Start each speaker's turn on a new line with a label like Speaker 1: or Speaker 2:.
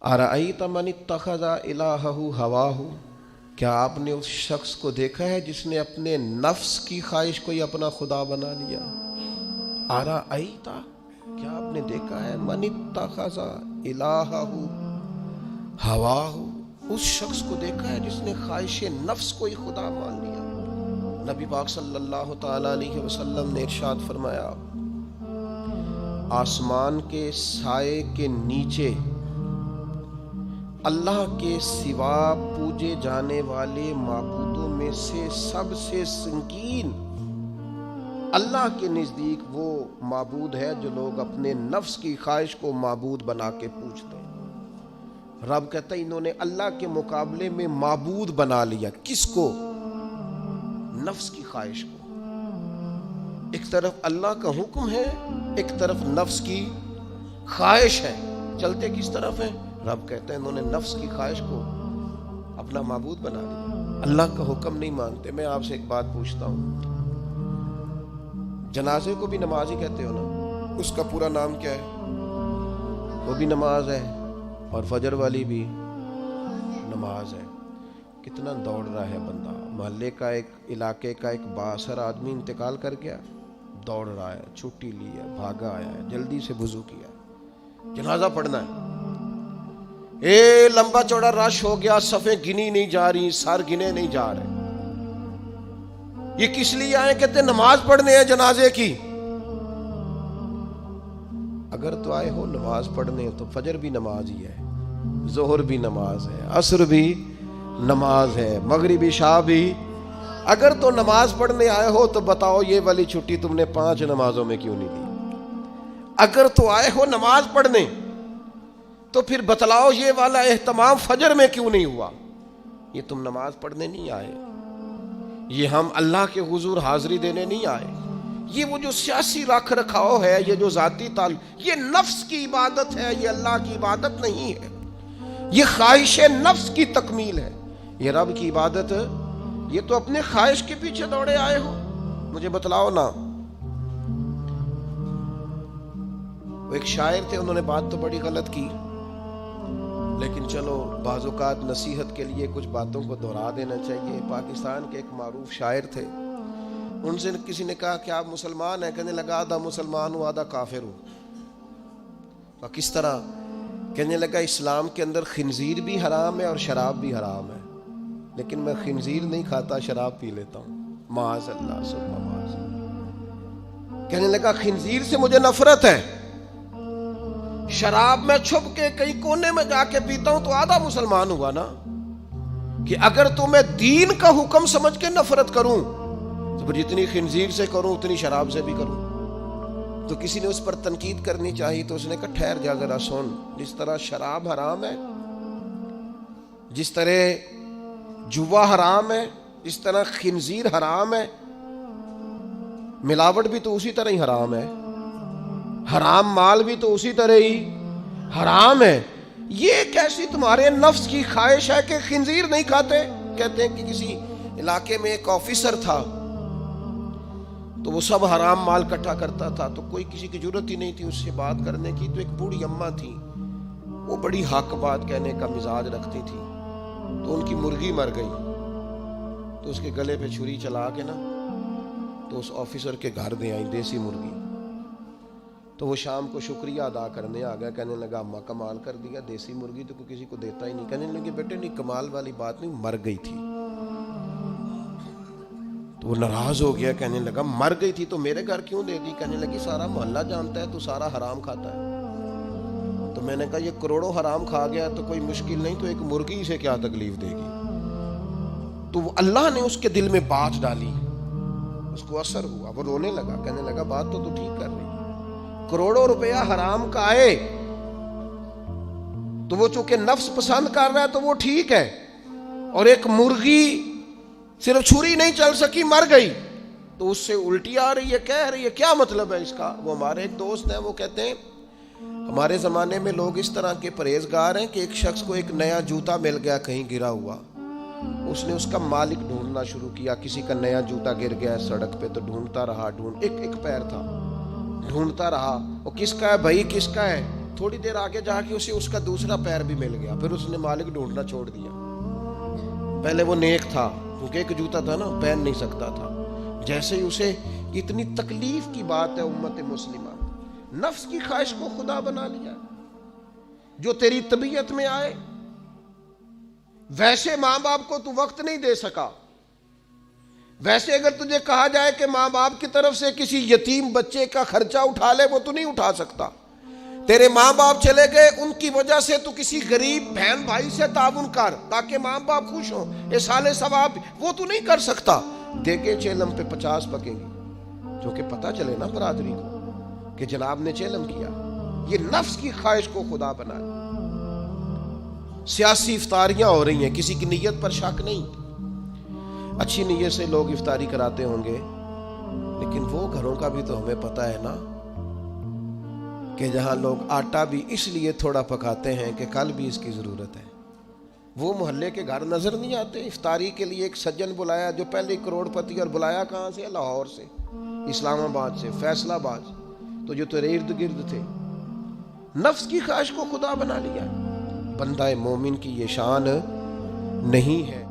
Speaker 1: अरअयत मन इत्तखज़ इलाहहु हवाहु, क्या आपने उस शख्स को देखा है जिसने अपने नफ्स की ख्वाहिश को ही अपना खुदा बना लिया। अरअयत, क्या आपने देखा है, मन इत्तखज़ इलाहहु हवाहु, उस शख्स को देखा है जिसने ख्वाहिश नफ्स को ही खुदा मान लिया। नबी पाक सल्लल्लाहु ताला अलैहि वसल्लम ने इरशाद फरमाया, आसमान के साए के नीचे अल्लाह के सिवा पूजे जाने वाले माबूदों में से सबसे संगीन अल्लाह के नज़दीक वो माबूद है जो लोग अपने नफ्स की ख्वाहिश को माबूद बना के पूछते हैं। रब कहता है इन्होंने अल्लाह के मुकाबले में माबूद बना लिया। किसको? नफ्स की ख्वाहिश को। एक तरफ अल्लाह का हुक्म है, एक तरफ नफ्स की ख्वाहिश है। चलते किस तरफ है? रब कहते हैं इन्होंने नफ्स की ख्वाहिश को अपना माबूद बना लिया, अल्लाह का हुक्म नहीं मानते। मैं आपसे एक बात पूछता हूँ, जनाजे को भी नमाज ही कहते हो ना, उसका पूरा नाम क्या है? वो भी नमाज है और फजर वाली भी नमाज है। कितना दौड़ रहा है बंदा, मोहल्ले का एक इलाके का एक बासर आदमी इंतकाल कर गया, दौड़ रहा है, छुट्टी ली है, भागा आया है, जल्दी से वुजू किया, जनाजा पढ़ना है। लंबा चौड़ा रश हो गया, सफ़ें गिनी नहीं जा रही, सर गिने नहीं जा रहे। ये किस लिए आए? कहते नमाज पढ़ने हैं जनाजे की। अगर तो आए हो नमाज पढ़ने तो फजर भी नमाज ही है, जोहर भी नमाज है, असर भी नमाज है, मगरिब इशा भी। अगर तो नमाज पढ़ने आए हो तो बताओ ये वाली छुट्टी तुमने 5 नमाजों में क्यों नहीं ली? अगर तो आए हो नमाज पढ़ने तो फिर बतलाओ ये वाला एहतमाम फजर में क्यों नहीं हुआ? ये तुम नमाज पढ़ने नहीं आए, ये हम अल्लाह के हुजूर हाजिरी देने नहीं आए। ये वो जो सियासी रख रखाव है, ये जो जाती ताल, ये नफ्स की इबादत है, ये अल्लाह की इबादत नहीं है। ये ख्वाहिश नफ्स की तकमील है। ये रब की इबादत, ये तो अपने ख्वाहिश के पीछे दौड़े आए हो। मुझे बतलाओ ना। वो एक शायर थे, उन्होंने बात तो बड़ी गलत की, लेकिन चलो बाज़-औक़ात नसीहत के लिए कुछ बातों को दोहरा देना चाहिए। पाकिस्तान के एक मारूफ शायर थे, उनसे किसी ने कहा कि आप मुसलमान हैं? कहने लगा आधा मुसलमान हूँ आधा काफिर हूँ। तो किस तरह? कहने लगा इस्लाम के अंदर खिंजीर भी हराम है और शराब भी हराम है, लेकिन मैं खिंजीर नहीं खाता, शराब पी लेता हूँ। माज़ अल्लाह सुब्हान माज़। कहने लगा खिंजीर से मुझे नफरत है, शराब में छुप के कहीं कोने में जाके पीता हूं तो आधा मुसलमान हुआ ना। कि अगर तो मैं दीन का हुक्म समझ के नफरत करूं तो फिर जितनी खिंजीर से करूं उतनी शराब से भी करूं। तो किसी ने उस पर तनकीद करनी चाहिए, तो उसने कहा ठहर जा जरा सुन, जिस तरह शराब हराम है, जिस तरह जुआ हराम है, जिस तरह खिंजीर हराम है, मिलावट भी तो उसी तरह ही हराम है, हराम माल भी तो उसी तरह ही हराम है। ये कैसी तुम्हारे नफ्स की ख्वाहिश है कि खिंजीर नहीं खाते? कहते हैं कि किसी इलाके में एक ऑफिसर था, तो वो सब हराम माल इकट्ठा करता था, तो कोई किसी की जरूरत ही नहीं थी उससे बात करने की। तो एक बूढ़ी अम्मा थी, वो बड़ी हक बात कहने का मिजाज रखती थी। तो उनकी मुर्गी मर गई, तो उसके गले पे छुरी चला के ना तो उस ऑफिसर के घर दे आई देसी मुर्गी। तो वो शाम को शुक्रिया अदा करने आ गया, कहने लगा अम्मा कमाल कर दिया, देसी मुर्गी तो कोई किसी को देता ही नहीं। कहने लगे बेटे नहीं, कमाल वाली बात नहीं, मर गई थी। तो वो नाराज हो गया, कहने लगा मर गई थी तो मेरे घर क्यों दे दी? कहने लगी सारा मोहल्ला जानता है तू सारा हराम खाता है। तो मैंने कहा ये करोड़ों हराम खा गया तो कोई मुश्किल नहीं, तो एक मुर्गी से क्या तकलीफ देगी? तो अल्लाह ने उसके दिल में बात डाली, उसको असर हुआ, वो रोने लगा, कहने लगा बात तो तू ठीक कर रही, करोड़ों रुपया हराम का आए तो वो चूंकि नफ्स पसंद कर रहा है तो वो ठीक है, और एक मुर्गी सिर्फ छुरी नहीं चल सकी मर गई तो उससे उल्टी आ रही है, कह रही है, क्या मतलब है इसका? वो हमारे एक दोस्त हैं, वो कहते हैं हमारे ज़माने में लोग इस तरह के परहेजगार हैं कि एक शख्स को एक नया जूता मिल गया कहीं गिरा हुआ, उसने उसका मालिक ढूंढना शुरू किया। किसी का नया जूता गिर गया सड़क पे तो ढूंढता रहा, एक पैर था, ढूंढता रहा, वो किसका है भाई, किसका है? थोड़ी देर आगे जाके उसे उसका दूसरा पैर भी मिल गया, फिर उसने मालिक ढूंढना छोड़ दिया। पहले वो नेक था, क्योंकि एक जूता था ना, पहन नहीं सकता था। जैसे ही उसे, इतनी तकलीफ की बात है उम्मत मुस्लिमा, नफ्स की ख्वाहिश को खुदा बना लिया। जो तेरी तबीयत में आए वैसे मां बाप को तू वक्त नहीं दे सका। वैसे अगर तुझे कहा जाए कि मां बाप की तरफ से किसी यतीम बच्चे का खर्चा उठा ले, वो तू नहीं उठा सकता। तेरे मां बाप चले गए, उनकी वजह से तू किसी गरीब बहन भाई से ताउन कर ताकि मां बाप खुश हो, ये साले सवाब, वो तू नहीं कर सकता। देखे चेलम पे 50 पकेंगी, जो कि पता चले ना बरादरी को कि जनाब ने चेलम किया। ये नफ्स की ख्वाहिश को खुदा बना। सियासी इफ्तारियां हो रही हैं, किसी की नीयत पर शक नहीं, अच्छी नीयत से लोग इफ्तारी कराते होंगे, लेकिन वो घरों का भी तो हमें पता है ना कि जहां लोग आटा भी इसलिए थोड़ा पकाते हैं कि कल भी इसकी जरूरत है। वो मोहल्ले के घर नजर नहीं आते। इफ्तारी के लिए एक सज्जन बुलाया जो पहले करोड़पति, और बुलाया कहां से? लाहौर से, इस्लामाबाद से, फैसलाबाद, तो जो तेरे इर्द गिर्द थे। नफ्स की ख्वाहिश को खुदा बना लिया। बंदा मोमिन की ये शान नहीं है।